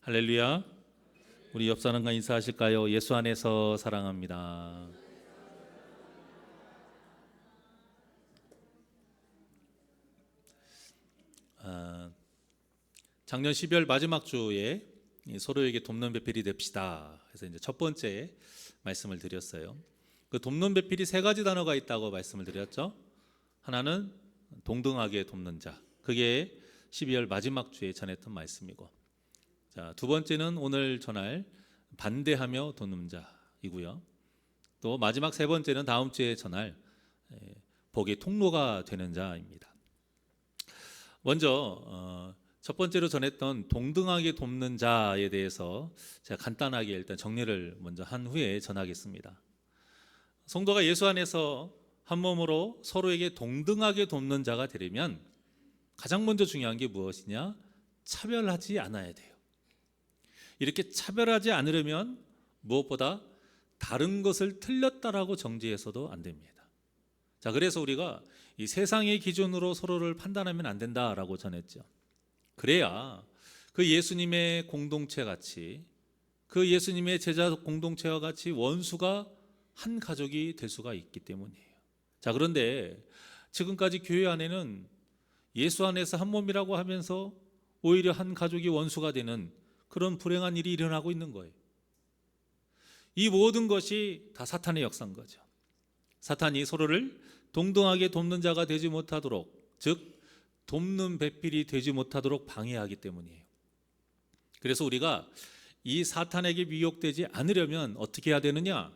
할렐루야. 우리 옆 사람과 인사하실까요? 예수 안에서 사랑합니다. 작년 12월 마지막 주에 서로에게 돕는 배필이 됩시다. 그래서 이제 첫 번째 말씀을 드렸어요. 그 돕는 배필이 세 가지 단어가 있다고 말씀을 드렸죠. 하나는 동등하게 돕는 자. 그게 12월 마지막 주에 전했던 말씀이고, 자, 두 번째는 오늘 전할 반대하며 돕는 자이고요. 또 마지막 세 번째는 다음 주에 전할 복의 통로가 되는 자입니다. 먼저 첫 번째로 전했던 동등하게 돕는 자에 대해서 제가 간단하게 일단 정리를 먼저 한 후에 전하겠습니다. 성도가 예수 안에서 한 몸으로 서로에게 동등하게 돕는 자가 되려면 가장 먼저 중요한 게 무엇이냐? 차별하지 않아야 돼요. 이렇게 차별하지 않으려면 무엇보다 다른 것을 틀렸다라고 정죄해서도 안 됩니다. 자, 그래서 우리가 이 세상의 기준으로 서로를 판단하면 안 된다라고 전했죠. 그래야 그 예수님의 공동체 같이, 그 예수님의 제자 공동체와 같이 원수가 한 가족이 될 수가 있기 때문이에요. 자, 그런데 지금까지 교회 안에는 예수 안에서 한 몸이라고 하면서 오히려 한 가족이 원수가 되는 그런 불행한 일이 일어나고 있는 거예요. 이 모든 것이 다 사탄의 역사인 거죠. 사탄이 서로를 동등하게 돕는 자가 되지 못하도록, 즉 돕는 배필이 되지 못하도록 방해하기 때문이에요. 그래서 우리가 이 사탄에게 미혹되지 않으려면 어떻게 해야 되느냐?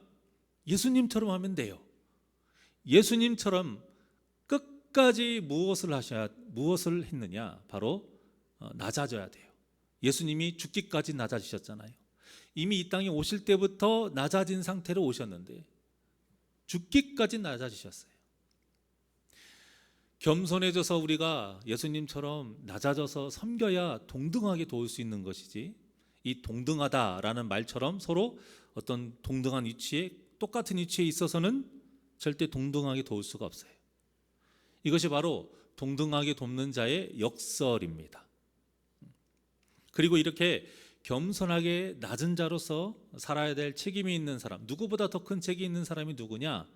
예수님처럼 하면 돼요. 예수님처럼 끝까지 무엇을 했느냐? 바로 낮아져야 돼요. 예수님이 죽기까지 낮아지셨잖아요. 이미 이 땅에 오실 때부터 낮아진 상태로 오셨는데 죽기까지 낮아지셨어요. 겸손해져서 우리가 예수님처럼 낮아져서 섬겨야 동등하게 도울 수 있는 것이지, 이 동등하다라는 말처럼 서로 어떤 동등한 위치에, 똑같은 위치에 있어서는 절대 동등하게 도울 수가 없어요. 이것이 바로 동등하게 돕는 자의 역설입니다. 그리고 이렇게 겸손하게 낮은 자로서 살아야 될 책임이 있는 사람, 누구보다 더 큰 책임이 있는 사람이 누구냐?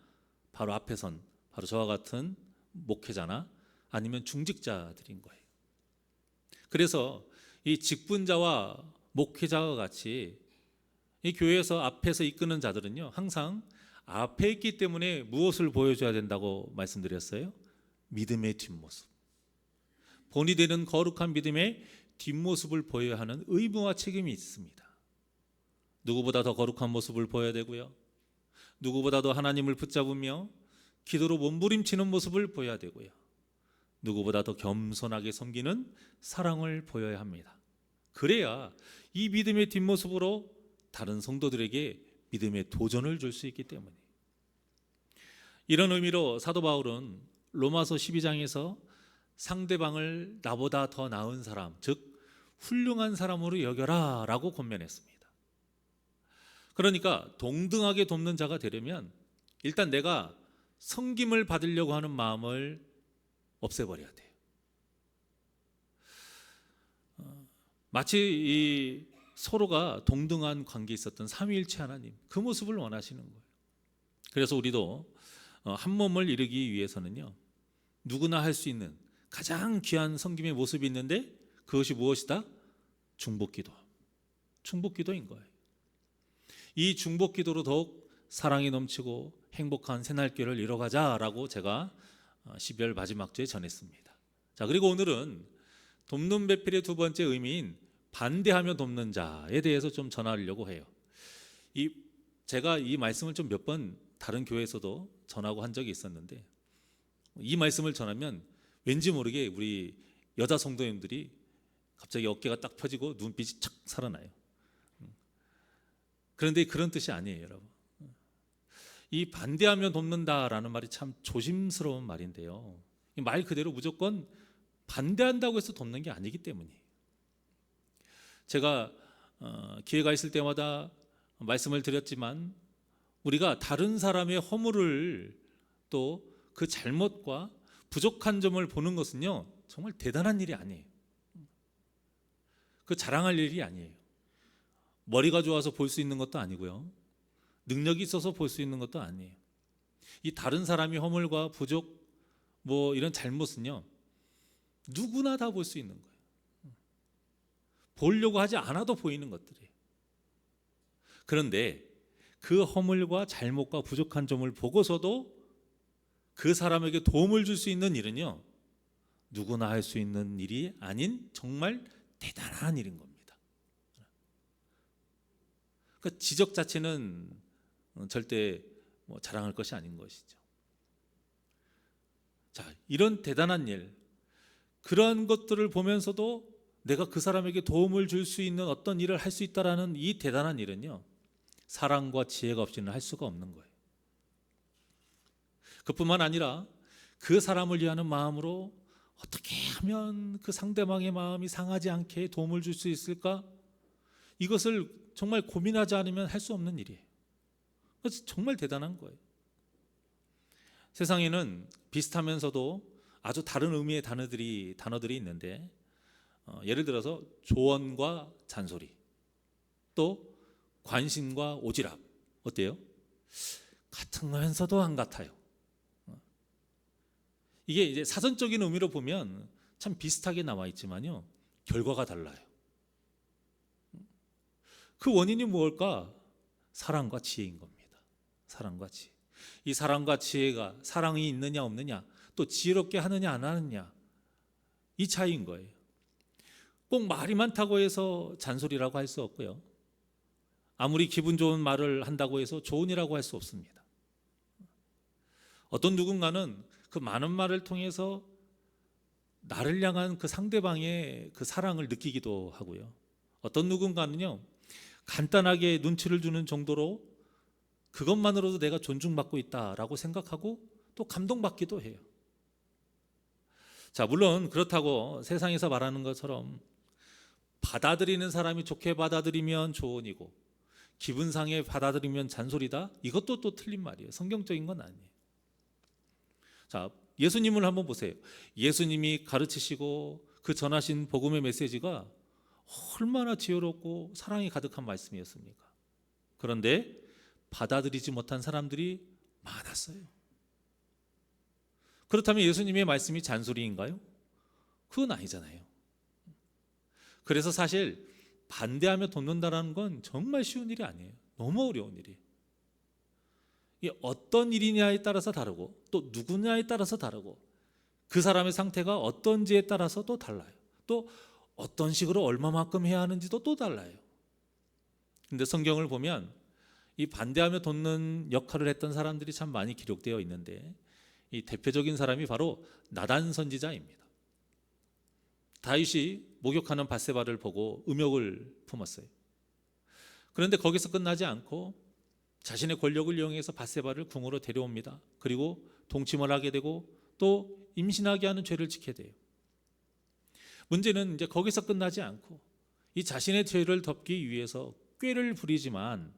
바로 앞에 선, 바로 저와 같은 목회자나 아니면 중직자들인 거예요. 그래서 이 직분자와 목회자와 같이 이 교회에서 앞에서 이끄는 자들은요, 항상 앞에 있기 때문에 무엇을 보여줘야 된다고 말씀드렸어요? 믿음의 뒷모습. 본이 되는 거룩한 믿음의 뒷모습을 보여야 하는 의무와 책임이 있습니다. 누구보다 더 거룩한 모습을 보여야 되고요, 누구보다 더 하나님을 붙잡으며 기도로 몸부림치는 모습을 보여야 되고요, 누구보다 더 겸손하게 섬기는 사랑을 보여야 합니다. 그래야 이 믿음의 뒷모습으로 다른 성도들에게 믿음의 도전을 줄 수 있기 때문에, 이런 의미로 사도 바울은 로마서 12장에서 상대방을 나보다 더 나은 사람, 즉 훌륭한 사람으로 여겨라 라고 권면했습니다. 그러니까 동등하게 돕는 자가 되려면 일단 내가 섬김을 받으려고 하는 마음을 없애버려야 돼요. 마치 이 서로가 동등한 관계에 있었던 삼위일체 하나님, 그 모습을 원하시는 거예요. 그래서 우리도 한 몸을 이루기 위해서는요, 누구나 할 수 있는 가장 귀한 섬김의 모습이 있는데 그것이 무엇이다? 중복기도. 중복기도인 거예요. 이 중복기도로 더욱 사랑이 넘치고 행복한 새날교회를 이뤄가자라고 제가 12월 마지막 주에 전했습니다. 자, 그리고 오늘은 돕는 배필의 두 번째 의미인 반대하며 돕는 자에 대해서 좀 전하려고 해요. 제가 이 말씀을 좀 몇 번 다른 교회에서도 전하고 한 적이 있었는데, 이 말씀을 전하면 왠지 모르게 우리 여자 성도님들이 갑자기 어깨가 딱 펴지고 눈빛이 착 살아나요. 그런데 그런 뜻이 아니에요, 여러분. 이 반대하며 돕는다라는 말이 참 조심스러운 말인데요, 이 말 그대로 무조건 반대한다고 해서 돕는 게 아니기 때문이에요. 제가 기회가 있을 때마다 말씀을 드렸지만, 우리가 다른 사람의 허물을, 또 그 잘못과 부족한 점을 보는 것은요, 정말 대단한 일이 아니에요. 그 자랑할 일이 아니에요. 머리가 좋아서 볼 수 있는 것도 아니고요. 능력이 있어서 볼 수 있는 것도 아니에요. 이 다른 사람이 허물과 부족 뭐 이런 잘못은요, 누구나 다 볼 수 있는 거예요. 보려고 하지 않아도 보이는 것들이에요. 그런데 그 허물과 잘못과 부족한 점을 보고서도 그 사람에게 도움을 줄 수 있는 일은요, 누구나 할 수 있는 일이 아닌 정말 대단한 일인 겁니다. 그 지적 자체는 절대 자랑할 것이 아닌 것이죠. 자, 이런 대단한 일, 그런 것들을 보면서도 내가 그 사람에게 도움을 줄 수 있는 어떤 일을 할 수 있다라는 이 대단한 일은요, 사랑과 지혜가 없이는 할 수가 없는 거예요. 그뿐만 아니라 그 사람을 위하는 마음으로 어떻게 하면 그 상대방의 마음이 상하지 않게 도움을 줄 수 있을까? 이것을 정말 고민하지 않으면 할 수 없는 일이에요. 그래서 정말 대단한 거예요. 세상에는 비슷하면서도 아주 다른 의미의 단어들이 있는데, 예를 들어서 조언과 잔소리, 또 관심과 오지랖, 어때요? 같으면서도 안 같아요. 이게 이제 사전적인 의미로 보면 참 비슷하게 나와 있지만요, 결과가 달라요. 그 원인이 무엇일까? 사랑과 지혜인 겁니다. 사랑과 지혜. 이 사랑과 지혜가, 사랑이 있느냐 없느냐, 또 지혜롭게 하느냐 안 하느냐, 이 차이인 거예요. 꼭 말이 많다고 해서 잔소리라고 할 수 없고요, 아무리 기분 좋은 말을 한다고 해서 좋은이라고 할 수 없습니다. 어떤 누군가는 그 많은 말을 통해서 나를 향한 그 상대방의 그 사랑을 느끼기도 하고요, 어떤 누군가는요, 간단하게 눈치를 주는 정도로 그것만으로도 내가 존중받고 있다라고 생각하고 또 감동받기도 해요. 자, 물론 그렇다고 세상에서 말하는 것처럼 받아들이는 사람이 좋게 받아들이면 조언이고 기분 상해 받아들이면 잔소리다, 이것도 또 틀린 말이에요. 성경적인 건 아니에요. 자, 예수님을 한번 보세요. 예수님이 가르치시고 그 전하신 복음의 메시지가 얼마나 지혜롭고 사랑이 가득한 말씀이었습니까? 그런데 받아들이지 못한 사람들이 많았어요. 그렇다면 예수님의 말씀이 잔소리인가요? 그건 아니잖아요. 그래서 사실 반대하며 돕는다는 건 정말 쉬운 일이 아니에요. 너무 어려운 일이에요. 이게 어떤 일이냐에 따라서 다르고 또 누구냐에 따라서 다르고 그 사람의 상태가 어떤지에 따라서 또 달라요. 또 어떤 식으로 얼마만큼 해야 하는지도 또 달라요. 근데 성경을 보면 이 반대하며 돕는 역할을 했던 사람들이 참 많이 기록되어 있는데, 이 대표적인 사람이 바로 나단 선지자입니다. 다윗이 목욕하는 밧세바를 보고 음욕을 품었어요. 그런데 거기서 끝나지 않고 자신의 권력을 이용해서 밧세바를 궁으로 데려옵니다. 그리고 동침을 하게 되고 또 임신하게 하는 죄를 짓게 돼요. 문제는 이제 거기서 끝나지 않고 이 자신의 죄를 덮기 위해서 꾀를 부리지만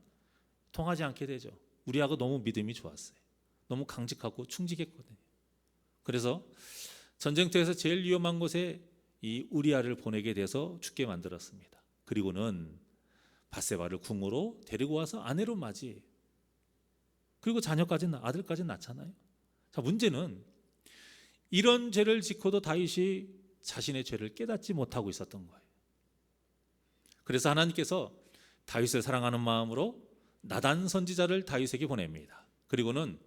통하지 않게 되죠. 우리아가 너무 믿음이 좋았어요. 너무 강직하고 충직했거든요. 그래서 전쟁터에서 제일 위험한 곳에 이 우리아를 보내게 돼서 죽게 만들었습니다. 그리고는 밧세바를 궁으로 데리고 와서 아내로 맞이해요. 그리고 자녀까지, 아들까지 낳잖아요. 자, 문제는 이런 죄를 짓고도 다윗이 자신의 죄를 깨닫지 못하고 있었던 거예요. 그래서 하나님께서 다윗을 사랑하는 마음으로 나단 선지자를 다윗에게 보냅니다. 그리고는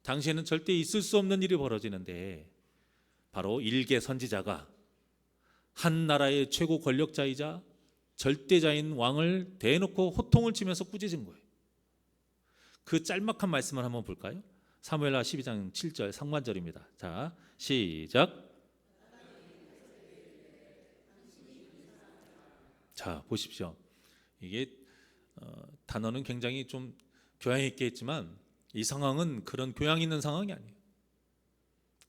당시에는 절대 있을 수 없는 일이 벌어지는데, 바로 일개 선지자가 한 나라의 최고 권력자이자 절대자인 왕을 대놓고 호통을 치면서 꾸짖은 거예요. 그 짤막한 말씀을 한번 볼까요? 사무엘하 12장 7절 상반절입니다. 자, 시작. 자, 보십시오. 이게 단어는 굉장히 좀 교양 있게 했지만 이 상황은 그런 교양 있는 상황이 아니에요.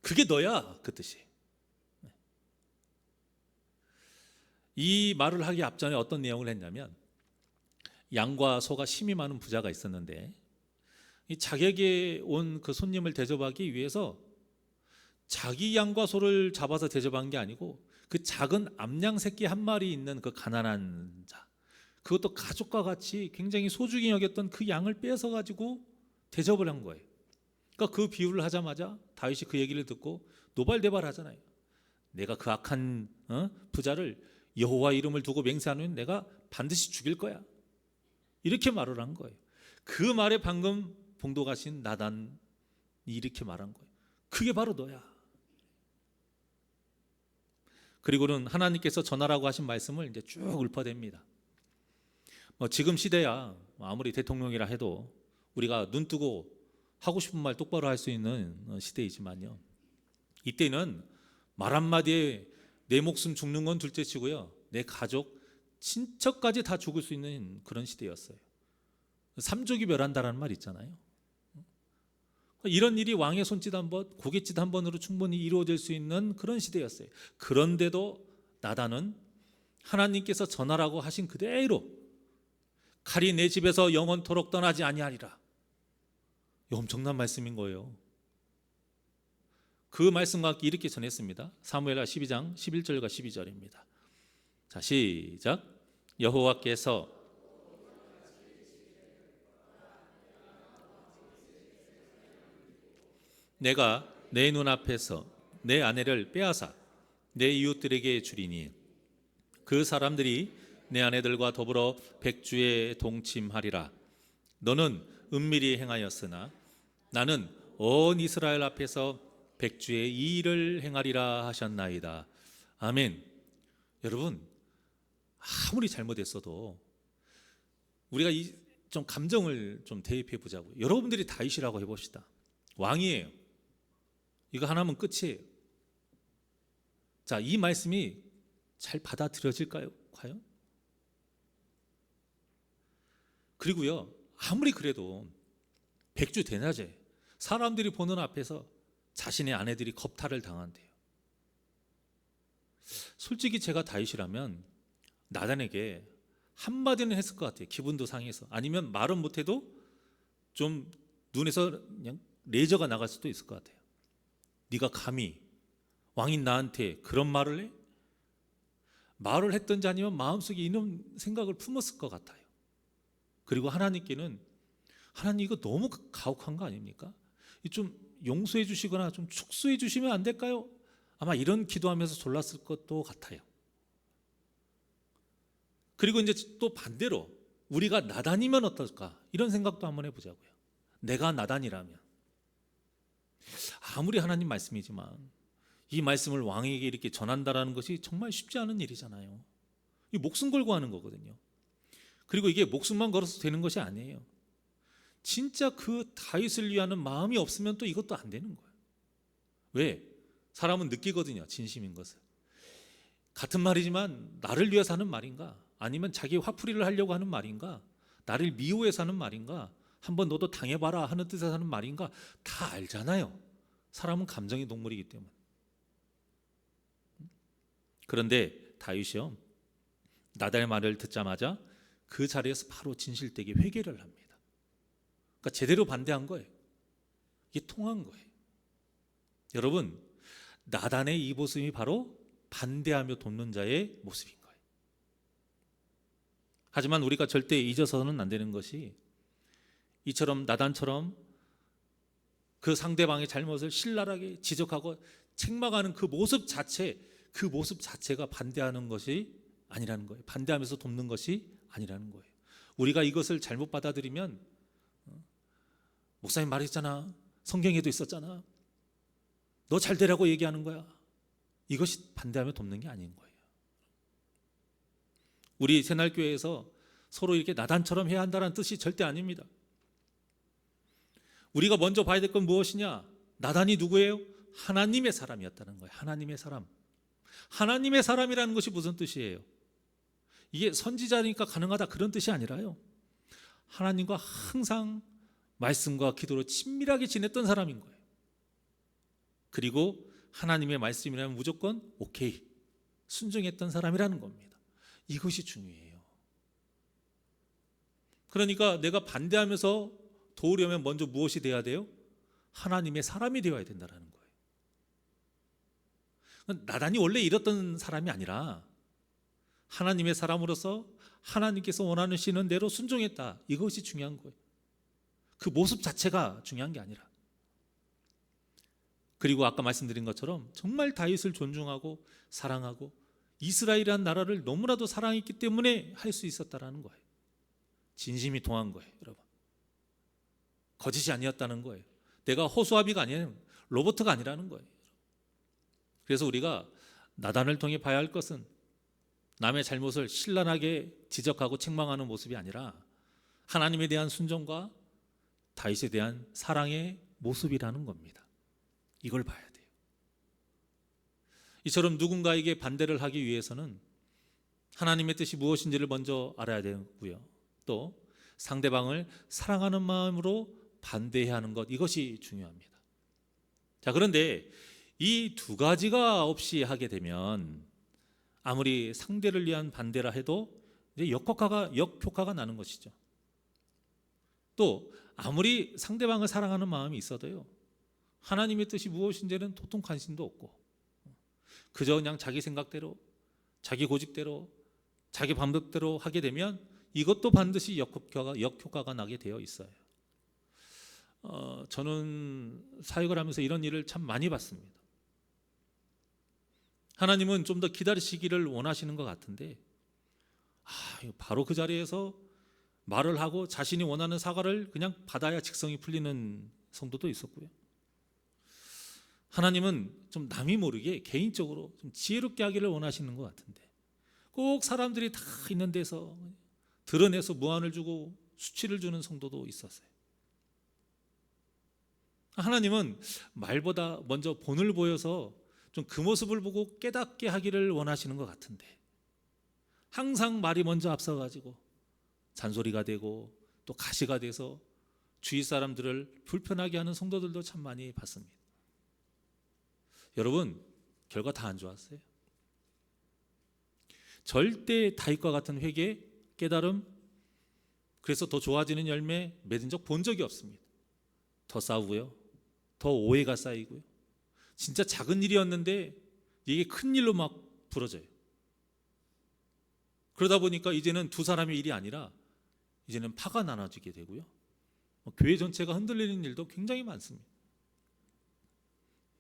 그게 너야, 그 뜻이. 이 말을 하기 앞전에 어떤 내용을 했냐면, 양과 소가 심이 많은 부자가 있었는데 이 자기에게 온 그 손님을 대접하기 위해서 자기 양과 소를 잡아서 대접한 게 아니고 그 작은 암양 새끼 한 마리 있는 그 가난한 자, 그것도 가족과 같이 굉장히 소중히 여겼던 그 양을 뺏어 가지고 대접을 한 거예요. 그러니까 그 비유를 하자마자 다윗이 그 얘기를 듣고 노발대발하잖아요. 내가 그 악한 부자를 여호와 이름을 두고 맹세하면 내가 반드시 죽일 거야. 이렇게 말을 한 거예요. 그 말에 방금 봉독하신 나단이 이렇게 말한 거예요. 그게 바로 너야. 그리고는 하나님께서 전하라고 하신 말씀을 이제 쭉 읊어댑니다. 지금 시대야 아무리 대통령이라 해도 우리가 눈 뜨고 하고 싶은 말 똑바로 할 수 있는 시대이지만요, 이때는 말 한마디에 내 목숨 죽는 건 둘째치고요, 내 가족, 친척까지 다 죽을 수 있는 그런 시대였어요. 삼족이 멸한다라는 말 있잖아요. 이런 일이 왕의 손짓 한 번, 고갯짓 한 번으로 충분히 이루어질 수 있는 그런 시대였어요. 그런데도 나단은 하나님께서 전하라고 하신 그대로 칼이 내 집에서 영원토록 떠나지 아니하리라. 엄청난 말씀인 거예요. 그 말씀과 함께 이렇게 전했습니다. 사무엘하 12장 11절과 12절입니다. 자, 시작. 여호와께서 내가 내 눈앞에서 내 아내를 빼앗아 내 이웃들에게 주리니 그 사람들이 내 아내들과 더불어 백주에 동침하리라. 너는 은밀히 행하였으나 나는 온 이스라엘 앞에서 백주의 이 일을 행하리라 하셨나이다. 아멘. 여러분, 아무리 잘못했어도 우리가 좀 감정을 좀 대입해 보자고요. 여러분들이 다윗이라고 해봅시다. 왕이에요. 이거 하나면 끝이에요. 자, 이 말씀이 잘 받아들여질까요? 과연? 그리고요, 아무리 그래도 백주 대낮에 사람들이 보는 앞에서 자신의 아내들이 겁탈을 당한대요. 솔직히 제가 다윗이라면 나단에게 한마디는 했을 것 같아요. 기분도 상해서. 아니면 말은 못해도 좀 눈에서 그냥 레저가 나갈 수도 있을 것 같아요. 네가 감히 왕인 나한테 그런 말을 해? 말을 했던지 아니면 마음속에 이런 생각을 품었을 것 같아요. 그리고 하나님께는 하나님 이거 너무 가혹한 거 아닙니까? 좀 용서해 주시거나 좀 축소해 주시면 안 될까요? 아마 이런 기도하면서 졸랐을 것도 같아요. 그리고 이제 또 반대로 우리가 나단이면 어떨까? 이런 생각도 한번 해보자고요. 내가 나단이라면 아무리 하나님 말씀이지만 이 말씀을 왕에게 이렇게 전한다라는 것이 정말 쉽지 않은 일이잖아요. 이 목숨 걸고 하는 거거든요. 그리고 이게 목숨만 걸어서 되는 것이 아니에요. 진짜 그 다윗을 위하는 마음이 없으면 또 이것도 안 되는 거예요. 왜? 사람은 느끼거든요, 진심인 것을. 같은 말이지만 나를 위해서 하는 말인가? 아니면 자기 화풀이를 하려고 하는 말인가? 나를 미워해서 하는 말인가? 한번 너도 당해봐라 하는 뜻에서 하는 말인가? 다 알잖아요. 사람은 감정의 동물이기 때문에. 그런데 다윗이요, 나단의 말을 듣자마자 그 자리에서 바로 진실되게 회개를 합니다. 그러니까 제대로 반대한 거예요. 이게 통한 거예요. 여러분, 나단의 이 모습이 바로 반대하며 돕는 자의 모습인 거예요. 하지만 우리가 절대 잊어서는 안 되는 것이, 이처럼 나단처럼 그 상대방의 잘못을 신랄하게 지적하고 책망하는 그 모습 자체가 반대하는 것이 아니라는 거예요. 반대하면서 돕는 것이 아니라는 거예요. 우리가 이것을 잘못 받아들이면, 목사님 말했잖아, 성경에도 있었잖아, 너 잘 되라고 얘기하는 거야, 이것이 반대하며 돕는 게 아닌 거예요. 우리 새날교회에서 서로 이렇게 나단처럼 해야 한다는 뜻이 절대 아닙니다. 우리가 먼저 봐야 될 건 무엇이냐? 나단이 누구예요? 하나님의 사람이었다는 거예요. 하나님의 사람. 하나님의 사람이라는 것이 무슨 뜻이에요? 이게 선지자니까 가능하다 그런 뜻이 아니라요, 하나님과 항상 말씀과 기도로 친밀하게 지냈던 사람인 거예요. 그리고 하나님의 말씀이라면 무조건 오케이, 순종했던 사람이라는 겁니다. 이것이 중요해요. 그러니까 내가 반대하면서 도우려면 먼저 무엇이 돼야 돼요? 하나님의 사람이 되어야 된다는 거예요. 나단이 원래 이랬던 사람이 아니라 하나님의 사람으로서 하나님께서 원하시는 대로 순종했다. 이것이 중요한 거예요. 그 모습 자체가 중요한 게 아니라. 그리고 아까 말씀드린 것처럼 정말 다윗을 존중하고 사랑하고 이스라엘이라는 나라를 너무나도 사랑했기 때문에 할 수 있었다라는 거예요. 진심이 통한 거예요, 여러분. 거짓이 아니었다는 거예요. 내가 호수아비가 아니라 로버트가 아니라는 거예요. 그래서 우리가 나단을 통해 봐야 할 것은 남의 잘못을 신랄하게 지적하고 책망하는 모습이 아니라 하나님에 대한 순종과 다윗에 대한 사랑의 모습이라는 겁니다. 이걸 봐야 돼요. 이처럼 누군가에게 반대를 하기 위해서는 하나님의 뜻이 무엇인지를 먼저 알아야 되고요. 또 상대방을 사랑하는 마음으로 반대해야 하는 것, 이것이 중요합니다. 자, 그런데 이 두 가지가 없이 하게 되면 아무리 상대를 위한 반대라 해도 이제 역효과가 나는 것이죠. 또 아무리 상대방을 사랑하는 마음이 있어도요, 하나님의 뜻이 무엇인지는 도통 관심도 없고 그저 그냥 자기 생각대로, 자기 고집대로, 자기 방법대로 하게 되면 이것도 반드시 역효과가 나게 되어 있어요. 저는 사역을 하면서 이런 일을 참 많이 봤습니다. 하나님은 좀 더 기다리시기를 원하시는 것 같은데 바로 그 자리에서 말을 하고 자신이 원하는 사과를 그냥 받아야 직성이 풀리는 성도도 있었고요. 하나님은 좀 남이 모르게 개인적으로 좀 지혜롭게 하기를 원하시는 것 같은데 꼭 사람들이 다 있는 데서 드러내서 무안을 주고 수치를 주는 성도도 있었어요. 하나님은 말보다 먼저 본을 보여서 좀 그 모습을 보고 깨닫게 하기를 원하시는 것 같은데 항상 말이 먼저 앞서가지고 잔소리가 되고 또 가시가 돼서 주위 사람들을 불편하게 하는 성도들도 참 많이 봤습니다. 여러분, 결과 다 안 좋았어요. 절대 다윗과 같은 회개, 깨달음, 그래서 더 좋아지는 열매 맺은 적 본 적이 없습니다. 더 싸우고요, 더 오해가 쌓이고요, 진짜 작은 일이었는데 이게 큰 일로 막 부러져요. 그러다 보니까 이제는 두 사람의 일이 아니라 이제는 파가 나눠지게 되고요, 교회 전체가 흔들리는 일도 굉장히 많습니다.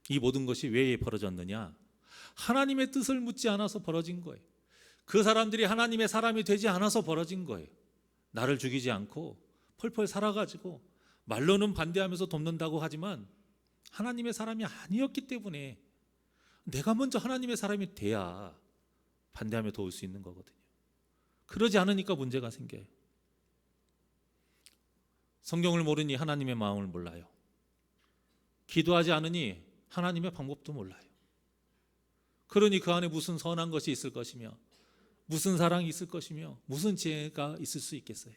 이 모든 것이 왜 벌어졌느냐? 하나님의 뜻을 묻지 않아서 벌어진 거예요. 그 사람들이 하나님의 사람이 되지 않아서 벌어진 거예요. 나를 죽이지 않고 펄펄 살아가지고 말로는 반대하면서 돕는다고 하지만 하나님의 사람이 아니었기 때문에 내가 먼저 하나님의 사람이 돼야 반대하며 도울 수 있는 거거든요. 그러지 않으니까 문제가 생겨요. 성경을 모르니 하나님의 마음을 몰라요. 기도하지 않으니 하나님의 방법도 몰라요. 그러니 그 안에 무슨 선한 것이 있을 것이며 무슨 사랑이 있을 것이며 무슨 지혜가 있을 수 있겠어요.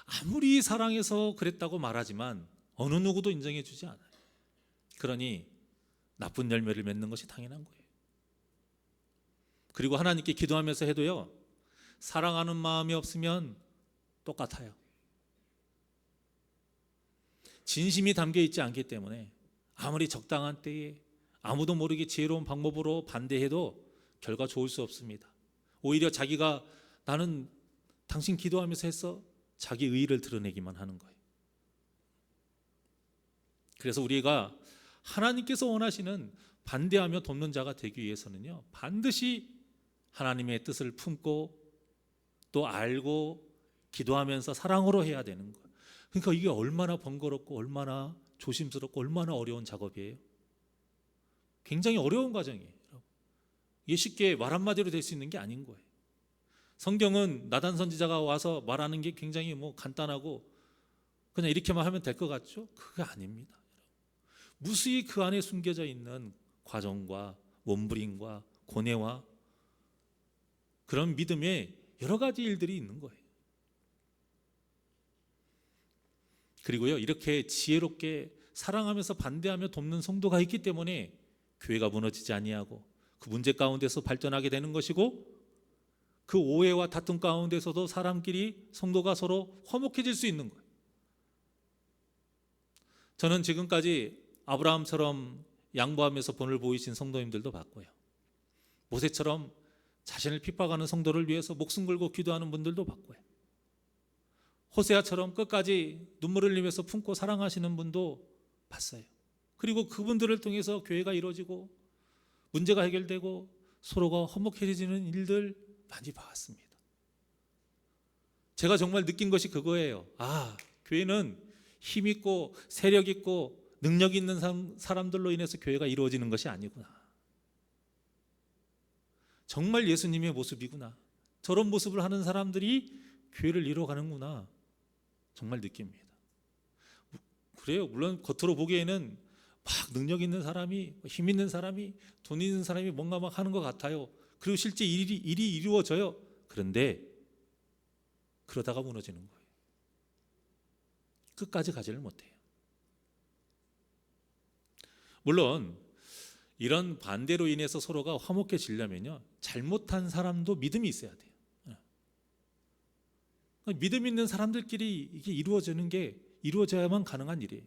아무리 사랑해서 그랬다고 말하지만 어느 누구도 인정해 주지 않아요. 그러니 나쁜 열매를 맺는 것이 당연한 거예요. 그리고 하나님께 기도하면서 해도요, 사랑하는 마음이 없으면 똑같아요. 진심이 담겨 있지 않기 때문에 아무리 적당한 때에 아무도 모르게 지혜로운 방법으로 반대해도 결과 좋을 수 없습니다. 오히려 자기가 나는 당신 기도하면서 했어, 자기 의의를 드러내기만 하는 거예요. 그래서 우리가 하나님께서 원하시는 반대하며 돕는 자가 되기 위해서는요, 반드시 하나님의 뜻을 품고 또 알고 기도하면서 사랑으로 해야 되는 거예요. 그러니까 이게 얼마나 번거롭고 얼마나 조심스럽고 얼마나 어려운 작업이에요. 굉장히 어려운 과정이에요. 이게 쉽게 말 한마디로 될 수 있는 게 아닌 거예요. 성경은 나단 선지자가 와서 말하는 게 굉장히 간단하고 그냥 이렇게만 하면 될 것 같죠? 그게 아닙니다. 무수히 그 안에 숨겨져 있는 과정과 몸부림과 고뇌와 그런 믿음의 여러 가지 일들이 있는 거예요. 그리고요, 이렇게 지혜롭게 사랑하면서 반대하며 돕는 성도가 있기 때문에 교회가 무너지지 아니하고 그 문제 가운데서 발전하게 되는 것이고, 그 오해와 다툼 가운데서도 사람끼리 성도가 서로 화목해질 수 있는 거예요. 저는 지금까지 아브라함처럼 양보하면서 본을 보이신 성도님들도 봤고요, 모세처럼 자신을 핍박하는 성도를 위해서 목숨 걸고 기도하는 분들도 봤고요. 호세아처럼 끝까지 눈물을 흘리면서 품고 사랑하시는 분도 봤어요. 그리고 그분들을 통해서 교회가 이루어지고 문제가 해결되고 서로가 화목해지는 일들 많이 봐왔습니다. 제가 정말 느낀 것이 그거예요. 교회는 힘 있고 세력 있고 능력 있는 사람들로 인해서 교회가 이루어지는 것이 아니구나. 정말 예수님의 모습이구나. 저런 모습을 하는 사람들이 교회를 이루어가는구나. 정말 느낍니다. 그래요. 물론 겉으로 보기에는 막 능력 있는 사람이, 힘 있는 사람이, 돈 있는 사람이 뭔가 막 하는 것 같아요. 그리고 실제 일이 이루어져요. 그런데 그러다가 무너지는 거예요. 끝까지 가지를 못해요. 물론 이런 반대로 인해서 서로가 화목해지려면요, 잘못한 사람도 믿음이 있어야 돼요. 믿음 있는 사람들끼리 이게 이루어져야만 가능한 일이에요.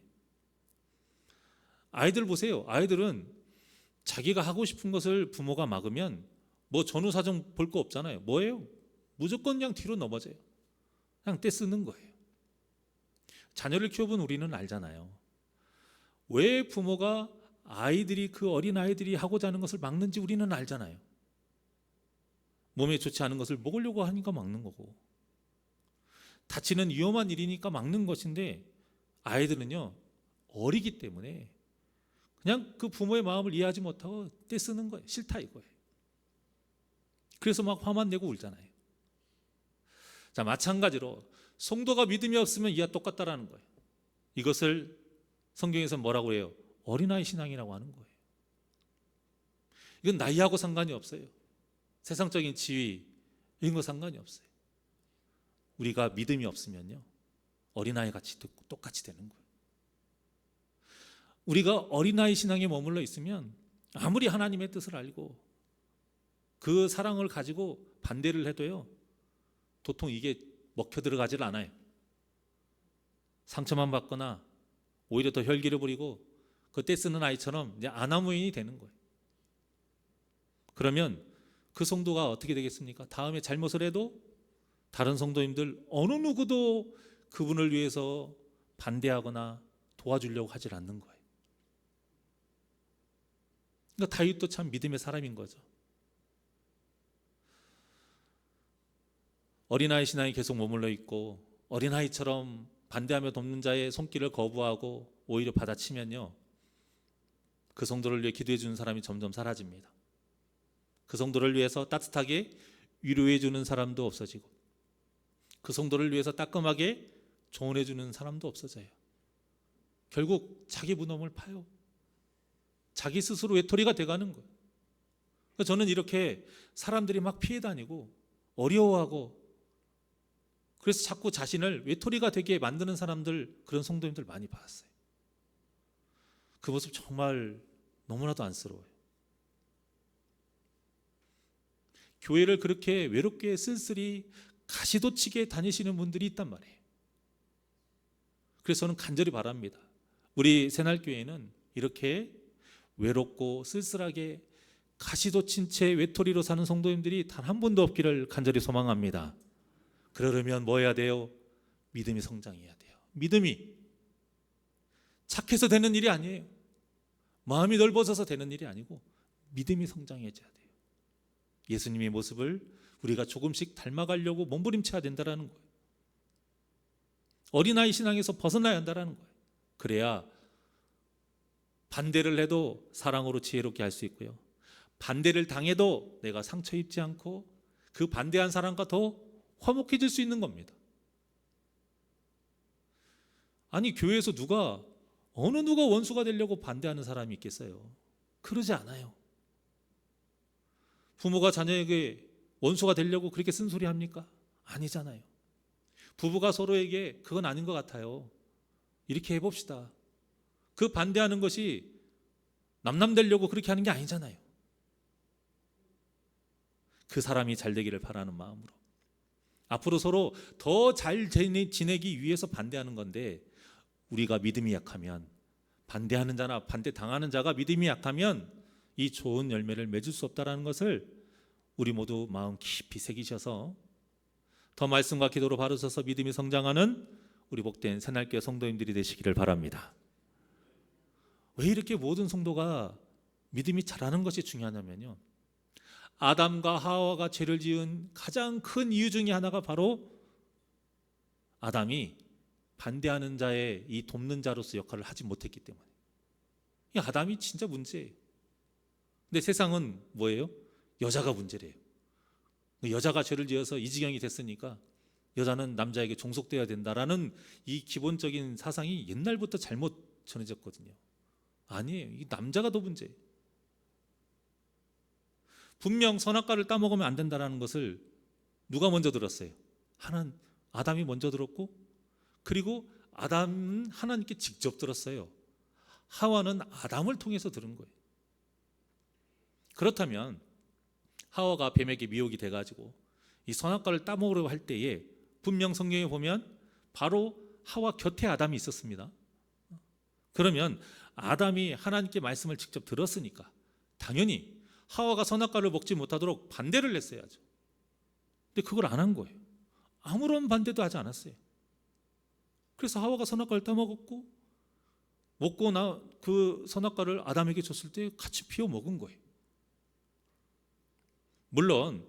아이들 보세요. 아이들은 자기가 하고 싶은 것을 부모가 막으면 뭐 전후사정 볼 거 없잖아요. 뭐예요? 무조건 그냥 뒤로 넘어져요. 그냥 떼쓰는 거예요. 자녀를 키워본 우리는 알잖아요. 왜 부모가 그 어린 아이들이 하고자 하는 것을 막는지 우리는 알잖아요. 몸에 좋지 않은 것을 먹으려고 하니까 막는 거고, 다치는 위험한 일이니까 막는 것인데, 아이들은요 어리기 때문에 그냥 그 부모의 마음을 이해하지 못하고 떼쓰는 거예요. 싫다 이거예요. 그래서 막 화만 내고 울잖아요. 자, 마찬가지로 성도가 믿음이 없으면 이와 똑같다라는 거예요. 이것을 성경에서 뭐라고 해요? 어린아이 신앙이라고 하는 거예요. 이건 나이하고 상관이 없어요. 세상적인 지위 이런 거 상관이 없어요. 우리가 믿음이 없으면요 어린아이 같이 똑같이 되는 거예요. 우리가 어린아이 신앙에 머물러 있으면 아무리 하나님의 뜻을 알고 그 사랑을 가지고 반대를 해도요 도통 이게 먹혀 들어가질 않아요. 상처만 받거나 오히려 더 혈기를 부리고 그 떼쓰는 아이처럼 이제 아나무인이 되는 거예요. 그러면 그 성도가 어떻게 되겠습니까? 다음에 잘못을 해도 다른 성도님들 어느 누구도 그분을 위해서 반대하거나 도와주려고 하질 않는 거예요. 그러니까 다윗도 참 믿음의 사람인 거죠. 어린아이 신앙이 계속 머물러 있고 어린아이처럼 반대하며 돕는 자의 손길을 거부하고 오히려 받아치면요 그 성도를 위해 기도해 주는 사람이 점점 사라집니다. 그 성도를 위해서 따뜻하게 위로해 주는 사람도 없어지고 그 성도를 위해서 따끔하게 조언해 주는 사람도 없어져요. 결국 자기 무덤을 파요. 자기 스스로 외톨이가 돼가는 거예요. 그래서 저는 이렇게 사람들이 막 피해 다니고 어려워하고 그래서 자꾸 자신을 외톨이가 되게 만드는 사람들, 그런 성도님들 많이 봤어요. 그 모습 정말 너무나도 안쓰러워요. 교회를 그렇게 외롭게 쓸쓸히 가시도치게 다니시는 분들이 있단 말이에요. 그래서 저는 간절히 바랍니다. 우리 새날교회는 이렇게 외롭고 쓸쓸하게 가시도친 채 외톨이로 사는 성도님들이 단 한 분도 없기를 간절히 소망합니다. 그러려면 뭐 해야 돼요? 믿음이 성장해야 돼요. 믿음이 착해서 되는 일이 아니에요. 마음이 넓어져서 되는 일이 아니고 믿음이 성장해야 돼요. 예수님의 모습을 우리가 조금씩 닮아가려고 몸부림쳐야 된다는 거예요. 어린아이 신앙에서 벗어나야 한다는 거예요. 그래야 반대를 해도 사랑으로 지혜롭게 할 수 있고요. 반대를 당해도 내가 상처 입지 않고 그 반대한 사람과 더 화목해질 수 있는 겁니다. 아니 교회에서 어느 누가 원수가 되려고 반대하는 사람이 있겠어요? 그러지 않아요. 부모가 자녀에게 원수가 되려고 그렇게 쓴소리 합니까? 아니잖아요. 부부가 서로에게 그건 아닌 것 같아요. 이렇게 해봅시다. 그 반대하는 것이 남남되려고 그렇게 하는 게 아니잖아요. 그 사람이 잘 되기를 바라는 마음으로 앞으로 서로 더 잘 지내기 위해서 반대하는 건데, 우리가 믿음이 약하면, 반대하는 자나 반대당하는 자가 믿음이 약하면 이 좋은 열매를 맺을 수 없다는 것을 우리 모두 마음 깊이 새기셔서 더 말씀과 기도로 바로 서서 믿음이 성장하는 우리 복된 새날교회 성도님들이 되시기를 바랍니다. 왜 이렇게 모든 성도가 믿음이 자라는 것이 중요하냐면요, 아담과 하와가 죄를 지은 가장 큰 이유 중에 하나가 바로 아담이 반대하는 자의 이 돕는 자로서 역할을 하지 못했기 때문에. 이 아담이 진짜 문제예요. 근데 세상은 뭐예요? 여자가 문제래요. 여자가 죄를 지어서 이 지경이 됐으니까 여자는 남자에게 종속돼야 된다라는 이 기본적인 사상이 옛날부터 잘못 전해졌거든요. 아니에요. 이 남자가 더 문제예요. 분명 선악과를 따먹으면 안 된다라는 것을 누가 먼저 들었어요? 아담이 먼저 들었고, 그리고 아담은 하나님께 직접 들었어요. 하와는 아담을 통해서 들은 거예요. 그렇다면 하와가 뱀에게 미혹이 돼가지고 이 선악과를 따먹으려고 할 때에 분명 성경에 보면 바로 하와 곁에 아담이 있었습니다. 그러면 아담이 하나님께 말씀을 직접 들었으니까 당연히 하와가 선악과를 먹지 못하도록 반대를 했어야죠. 근데 그걸 안 한 거예요. 아무런 반대도 하지 않았어요. 그래서 하와가 선악과를 따먹었고, 먹고 그 선악과를 아담에게 줬을 때 같이 피워 먹은 거예요. 물론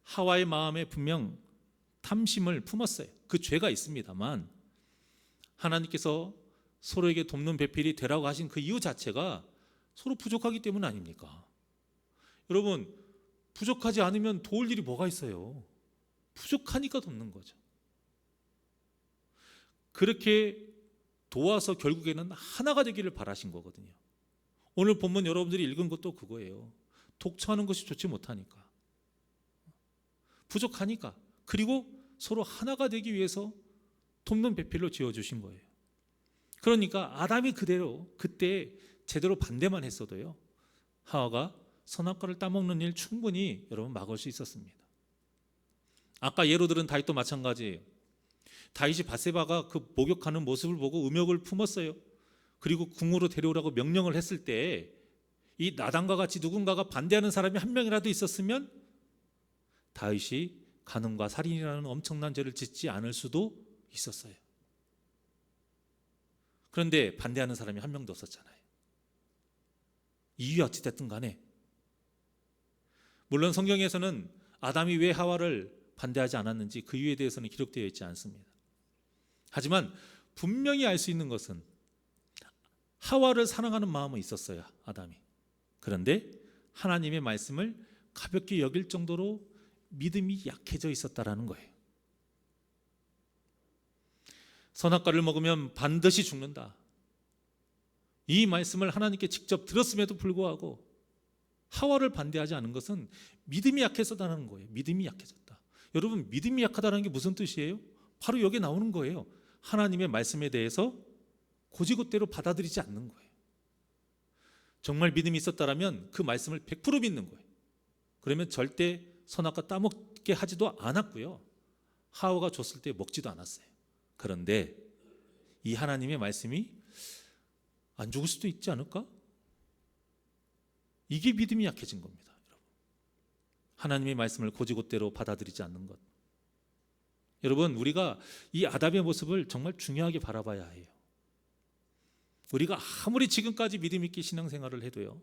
하와의 마음에 분명 탐심을 품었어요. 그 죄가 있습니다만 하나님께서 서로에게 돕는 배필이 되라고 하신 그 이유 자체가 서로 부족하기 때문 아닙니까? 여러분, 부족하지 않으면 도울 일이 뭐가 있어요? 부족하니까 돕는 거죠. 그렇게 도와서 결국에는 하나가 되기를 바라신 거거든요. 오늘 본문 여러분들이 읽은 것도 그거예요. 독처하는 것이 좋지 못하니까, 부족하니까, 그리고 서로 하나가 되기 위해서 돕는 배필로 지어주신 거예요. 그러니까 아담이 그때 제대로 반대만 했어도요, 하와가 선악과를 따먹는 일 충분히 여러분 막을 수 있었습니다. 아까 예로 들은 다윗도 마찬가지예요. 다윗이 밧세바가 그 목욕하는 모습을 보고 음욕을 품었어요. 그리고 궁으로 데려오라고 명령을 했을 때 이 나단과 같이 누군가가 반대하는 사람이 한 명이라도 있었으면 다윗이 간음과 살인이라는 엄청난 죄를 짓지 않을 수도 있었어요. 그런데 반대하는 사람이 한 명도 없었잖아요. 이유가 어찌됐든 간에, 물론 성경에서는 아담이 왜 하와를 반대하지 않았는지 그 이유에 대해서는 기록되어 있지 않습니다. 하지만 분명히 알 수 있는 것은 하와를 사랑하는 마음은 있었어요, 아담이. 그런데 하나님의 말씀을 가볍게 여길 정도로 믿음이 약해져 있었다라는 거예요. 선악과를 먹으면 반드시 죽는다, 이 말씀을 하나님께 직접 들었음에도 불구하고 하와를 반대하지 않은 것은 믿음이 약해서다라는 거예요. 믿음이 약해졌다. 여러분, 믿음이 약하다는 게 무슨 뜻이에요? 바로 여기 나오는 거예요. 하나님의 말씀에 대해서 고지고대로 받아들이지 않는 거예요. 정말 믿음이 있었다면 그 말씀을 100% 믿는 거예요. 그러면 절대 선악과 따먹게 하지도 않았고요, 하와가 줬을 때 먹지도 않았어요. 그런데 이 하나님의 말씀이 안 죽을 수도 있지 않을까? 이게 믿음이 약해진 겁니다, 여러분. 하나님의 말씀을 고지고대로 받아들이지 않는 것. 여러분, 우리가 이 아담의 모습을 정말 중요하게 바라봐야 해요. 우리가 아무리 지금까지 믿음 있게 신앙생활을 해도요,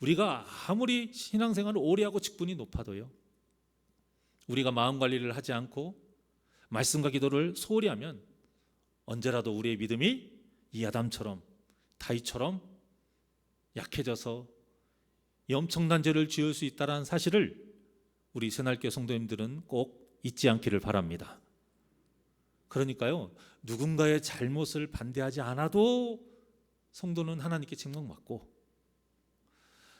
우리가 아무리 신앙생활을 오래 하고 직분이 높아도요, 우리가 마음 관리를 하지 않고 말씀과 기도를 소홀히 하면 언제라도 우리의 믿음이 이 아담처럼, 다윗처럼 약해져서 이 엄청난 죄를 지을 수 있다는 사실을 우리 새날교회 성도님들은 꼭 잊지 않기를 바랍니다. 그러니까요, 누군가의 잘못을 반대하지 않아도 성도는 하나님께 책망받고,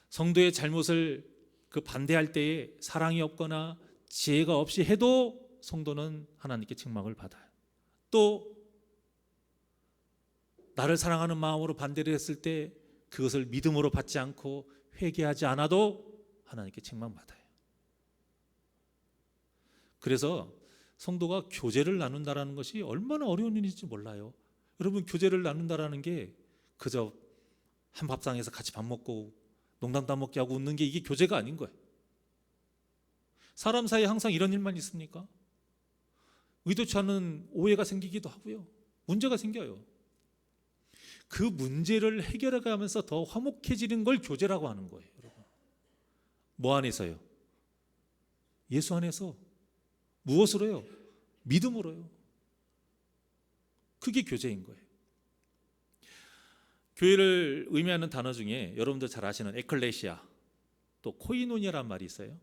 성도의 잘못을 그 반대할 때에 사랑이 없거나 지혜가 없이 해도 성도는 하나님께 책망을 받아요. 또 나를 사랑하는 마음으로 반대를 했을 때 그것을 믿음으로 받지 않고 회개하지 않아도 하나님께 책망받아요. 그래서 성도가 교제를 나눈다라는 것이 얼마나 어려운 일인지 몰라요. 여러분, 교제를 나눈다라는 게 그저 한 밥상에서 같이 밥 먹고 농담 따먹기 하고 웃는 게 이게 교제가 아닌 거예요. 사람 사이에 항상 이런 일만 있습니까? 의도치 않은 오해가 생기기도 하고요. 문제가 생겨요. 그 문제를 해결해 가면서 더 화목해지는 걸 교제라고 하는 거예요, 여러분. 뭐 안에서요? 예수 안에서. 무엇으로요? 믿음으로요. 그게 교제인 거예요. 교회를 의미하는 단어 중에 여러분들 잘 아시는 에클레시아, 또 코이노니아란 말이 있어요.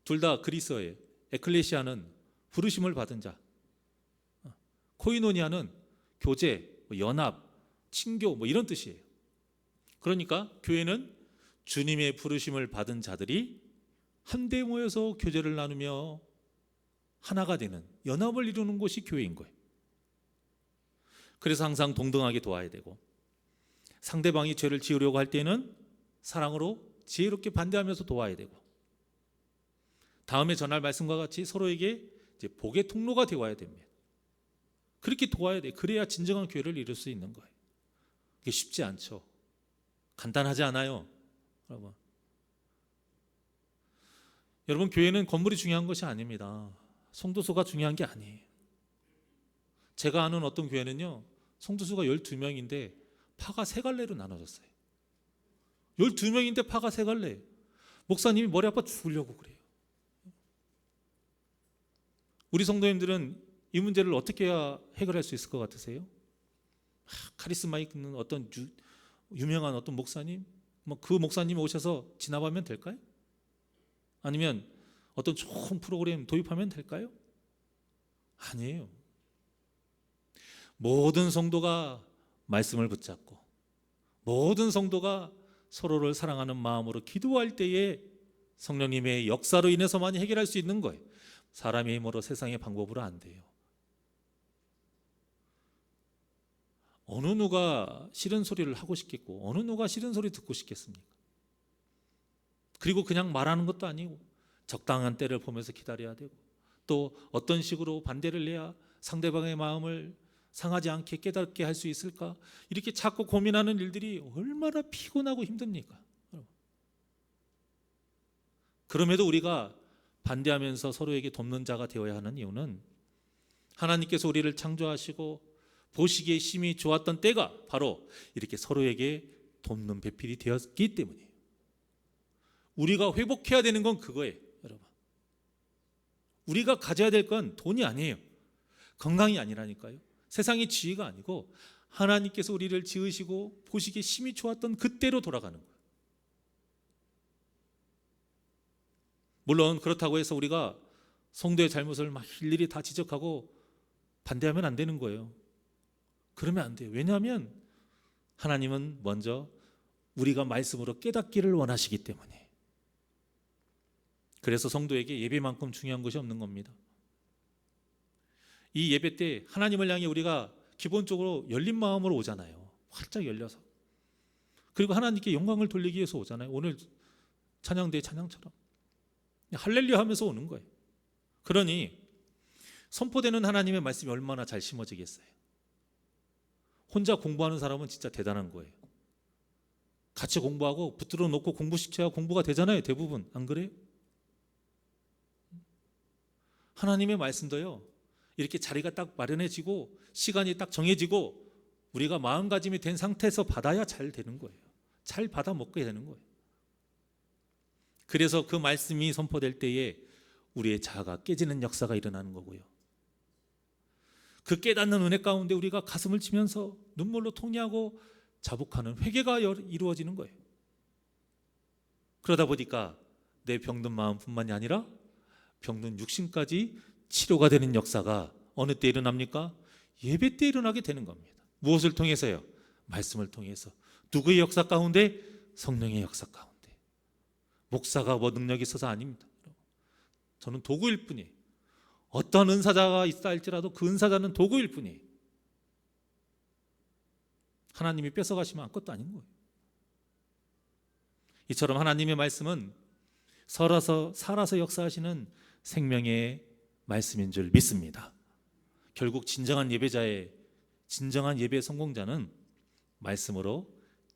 둘 다 그리스어예요. 에클레시아는 부르심을 받은 자, 코이노니아는 교제, 연합, 친교 이런 뜻이에요. 그러니까 교회는 주님의 부르심을 받은 자들이 한데 모여서 교제를 나누며 하나가 되는 연합을 이루는 곳이 교회인 거예요. 그래서 항상 동등하게 도와야 되고, 상대방이 죄를 지으려고 할 때는 사랑으로 지혜롭게 반대하면서 도와야 되고, 다음에 전할 말씀과 같이 서로에게 이제 복의 통로가 되어야 됩니다. 그렇게 도와야 돼. 그래야 진정한 교회를 이룰 수 있는 거예요. 이게 쉽지 않죠. 간단하지 않아요, 여러분. 여러분, 교회는 건물이 중요한 것이 아닙니다. 성도수가 중요한 게 아니에요. 제가 아는 어떤 교회는요, 성도수가 12명인데 파가 3갈래로 나눠졌어요. 12명인데 파가 3갈래. 목사님이 머리 아파 죽으려고 그래요. 우리 성도님들은 이 문제를 어떻게 해야 해결할 수 있을 것 같으세요? 카리스마 있는 어떤 유명한 어떤 목사님, 그 목사님이 오셔서 진압하면 될까요? 아니면 어떤 좋은 프로그램 도입하면 될까요? 아니에요. 모든 성도가 말씀을 붙잡고 모든 성도가 서로를 사랑하는 마음으로 기도할 때에 성령님의 역사로 인해서만 해결할 수 있는 거예요. 사람의 힘으로, 세상의 방법으로 안 돼요. 어느 누가 싫은 소리를 하고 싶겠고 어느 누가 싫은 소리 듣고 싶겠습니까? 그리고 그냥 말하는 것도 아니고 적당한 때를 보면서 기다려야 되고, 또 어떤 식으로 반대를 해야 상대방의 마음을 상하지 않게 깨닫게 할 수 있을까? 이렇게 자꾸 고민하는 일들이 얼마나 피곤하고 힘듭니까? 그럼에도 우리가 반대하면서 서로에게 돕는 자가 되어야 하는 이유는 하나님께서 우리를 창조하시고 보시기에 심히 좋았던 때가 바로 이렇게 서로에게 돕는 배필이 되었기 때문이에요. 우리가 회복해야 되는 건 그거예요, 여러분. 우리가 가져야 될 건 돈이 아니에요. 건강이 아니라니까요. 세상의 지혜가 아니고 하나님께서 우리를 지으시고 보시기에 심히 좋았던 그때로 돌아가는 거예요. 물론 그렇다고 해서 우리가 성도의 잘못을 막 일일이 다 지적하고 반대하면 안 되는 거예요. 그러면 안 돼요. 왜냐하면 하나님은 먼저 우리가 말씀으로 깨닫기를 원하시기 때문에. 그래서 성도에게 예배만큼 중요한 것이 없는 겁니다. 이 예배 때 하나님을 향해 우리가 기본적으로 열린 마음으로 오잖아요. 활짝 열려서. 그리고 하나님께 영광을 돌리기 위해서 오잖아요. 오늘 찬양대의 찬양처럼 할렐루야 하면서 오는 거예요. 그러니 선포되는 하나님의 말씀이 얼마나 잘 심어지겠어요. 혼자 공부하는 사람은 진짜 대단한 거예요. 같이 공부하고 붙들어 놓고 공부시켜야 공부가 되잖아요, 대부분. 안 그래요? 하나님의 말씀도요, 이렇게 자리가 딱 마련해지고 시간이 딱 정해지고 우리가 마음가짐이 된 상태에서 받아야 잘 되는 거예요. 잘 받아 먹게 되는 거예요. 그래서 그 말씀이 선포될 때에 우리의 자아가 깨지는 역사가 일어나는 거고요. 그 깨닫는 은혜 가운데 우리가 가슴을 치면서 눈물로 통회하고 자복하는 회개가 이루어지는 거예요. 그러다 보니까 내 병든 마음뿐만이 아니라 병든 육신까지 치료가 되는 역사가 어느 때 일어납니까? 예배 때 일어나게 되는 겁니다. 무엇을 통해서요? 말씀을 통해서. 누구의 역사 가운데? 성령의 역사 가운데. 목사가 뭐 능력이 있어서 아닙니다. 저는 도구일 뿐이에요. 어떤 은사자가 있다 할지라도 그 은사자는 도구일 뿐이에요. 하나님이 뺏어가시면 아무것도 아닌 거예요. 이처럼 하나님의 말씀은 살아서 역사하시는 생명의 말씀인 줄 믿습니다. 결국 진정한 예배 성공자는 말씀으로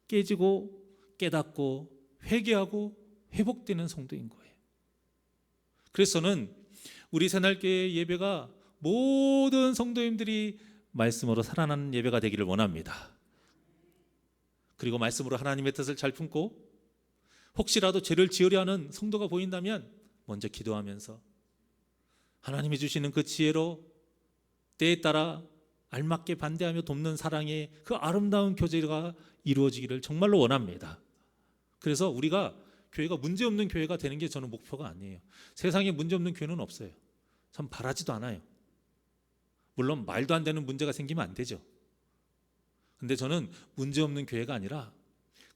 깨지고 깨닫고 회개하고 회복되는 성도인 거예요. 그래서는 우리 새날교회 예배가 모든 성도님들이 말씀으로 살아나는 예배가 되기를 원합니다. 그리고 말씀으로 하나님의 뜻을 잘 품고 혹시라도 죄를 지으려 하는 성도가 보인다면 먼저 기도하면서 하나님이 주시는 그 지혜로 때에 따라 알맞게 반대하며 돕는 사랑의 그 아름다운 교제가 이루어지기를 정말로 원합니다. 그래서 우리가 교회가 문제없는 교회가 되는 게 저는 목표가 아니에요. 세상에 문제없는 교회는 없어요. 참 바라지도 않아요. 물론 말도 안 되는 문제가 생기면 안 되죠. 근데 저는 문제없는 교회가 아니라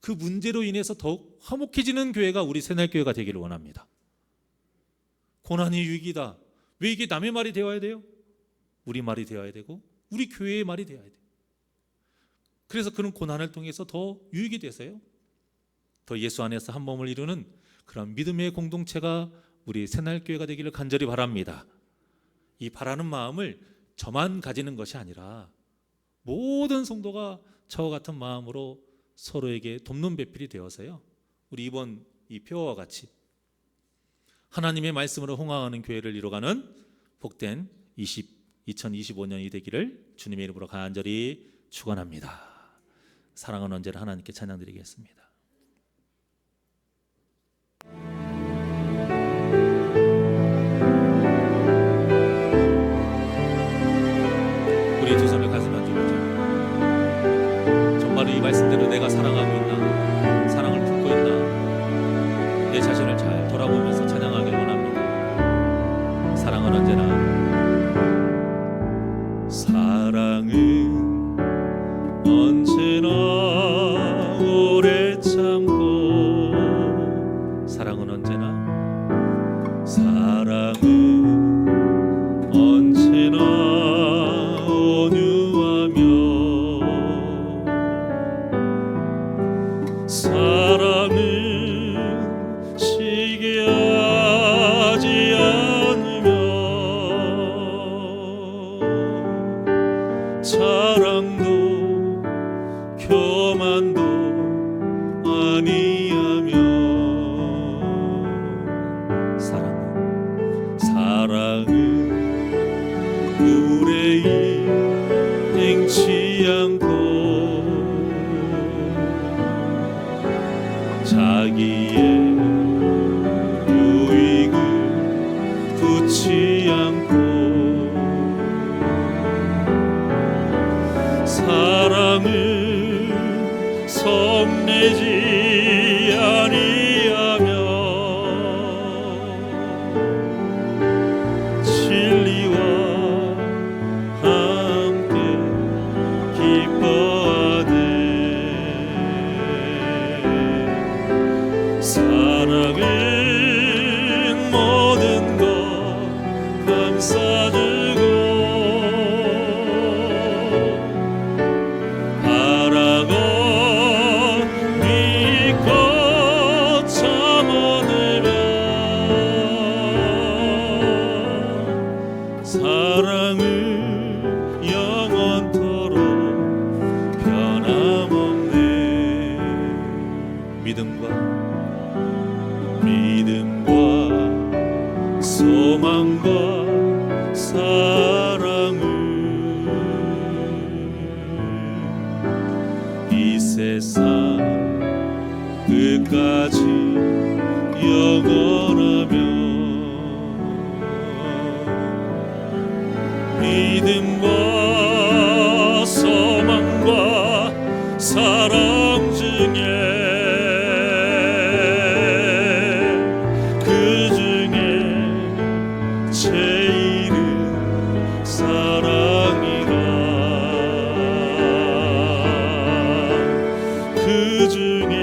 그 문제로 인해서 더욱 화목해지는 교회가 우리 새날교회가 되기를 원합니다. 고난이 유익이다. 왜 이게 남의 말이 되어야 돼요? 우리 말이 되어야 되고 우리 교회의 말이 되어야 돼요. 그래서 그런 고난을 통해서 더 유익이 되세요. 더 예수 안에서 한 몸을 이루는 그런 믿음의 공동체가 우리 새날교회가 되기를 간절히 바랍니다. 이 바라는 마음을 저만 가지는 것이 아니라 모든 성도가 저와 같은 마음으로 서로에게 돕는 배필이 되어서요, 우리 이번 이 표와 같이 하나님의 말씀으로 홍황하는 교회를 이루어가는 복된 2025년이 되기를 주님의 이름으로 간절히 축원합니다. 사랑은 언제나 하나님께 찬양드리겠습니다. 우리 두 손을 가슴에 얹어보죠. 정말 이 말씀대로 내가 사랑하고 있나, 사랑을 품고 있나, 내 자신을 잘 돌아보면서 찬양하길 원합니다. 사랑은 언제나, 사랑은 언제나 오래 참고, 사랑은 언제나, 사랑은 언제나 온유하며, 사랑은 시기하지 않으며, 자랑도 교만도 아니하며, 사랑은 의뢰이 행치 않고, 자기의 유익을 두지 않고, 사랑은 성내지 아니하며, 진리와 함께 기뻐하네. 사랑은 모든 것 감싸주고, 바라고 믿고 참아내며, 사랑은 영원토록 변함없네. 믿음과 소망과 사랑은 이 세상 끝까지 영원하며, 믿음과 소망과 사랑 중에 그 중에 제일은 사랑이라. 그 중에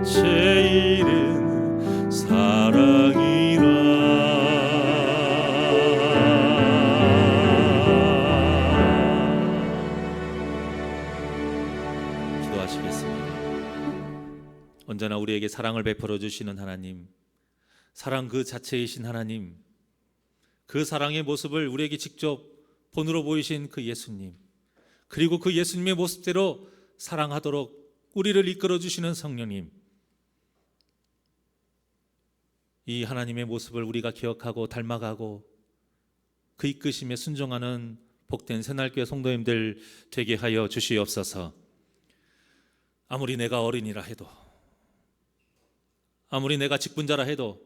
제일은 사랑이라. 언제나 우리에게 사랑을 베풀어 주시는 하나님, 사랑 그 자체이신 하나님, 그 사랑의 모습을 우리에게 직접 본으로 보이신 그 예수님, 그리고 그 예수님의 모습대로 사랑하도록 우리를 이끌어 주시는 성령님, 이 하나님의 모습을 우리가 기억하고 닮아가고 그 이끄심에 순종하는 복된 새날교회 성도님들 되게 하여 주시옵소서. 아무리 내가 어린이라 해도, 아무리 내가 직분자라 해도,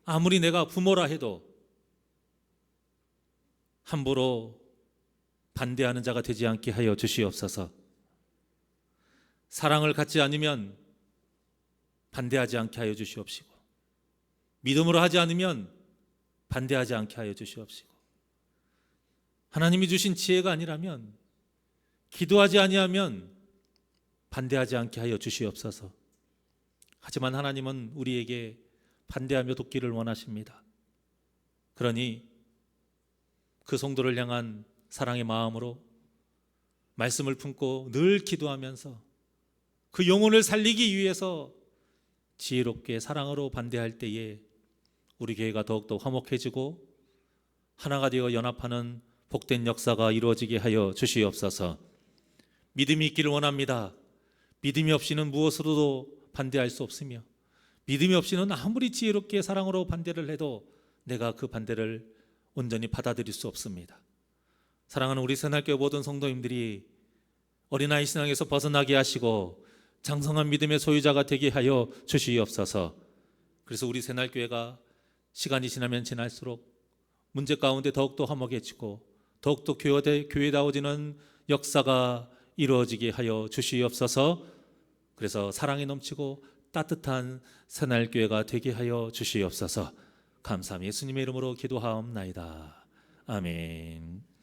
아무리 내가 부모라 해도 함부로 반대하는 자가 되지 않게 하여 주시옵소서. 사랑을 갖지 않으면 반대하지 않게 하여 주시옵시고, 믿음으로 하지 않으면 반대하지 않게 하여 주시옵시고, 하나님이 주신 지혜가 아니라면, 기도하지 아니하면 반대하지 않게 하여 주시옵소서. 하지만 하나님은 우리에게 반대하며 돕기를 원하십니다. 그러니 그 성도를 향한 사랑의 마음으로 말씀을 품고 늘 기도하면서 그 영혼을 살리기 위해서 지혜롭게 사랑으로 반대할 때에 우리 교회가 더욱더 화목해지고 하나가 되어 연합하는 복된 역사가 이루어지게 하여 주시옵소서. 믿음이 있기를 원합니다. 믿음이 없이는 무엇으로도 반대할 수 없으며, 믿음이 없이는 아무리 지혜롭게 사랑으로 반대를 해도 내가 그 반대를 온전히 받아들일 수 없습니다. 사랑하는 우리 새날교회 모든 성도님들이 어린아이 신앙에서 벗어나게 하시고 장성한 믿음의 소유자가 되게 하여 주시옵소서. 그래서 우리 새날교회가 시간이 지나면 지날수록 문제 가운데 더욱더 화목해지고 더욱더 교회다워지는 역사가 이루어지게 하여 주시옵소서. 그래서 사랑이 넘치고 따뜻한 새날교회가 되게 하여 주시옵소서. 감사함이 예수님의 이름으로 기도하옵나이다. 아멘.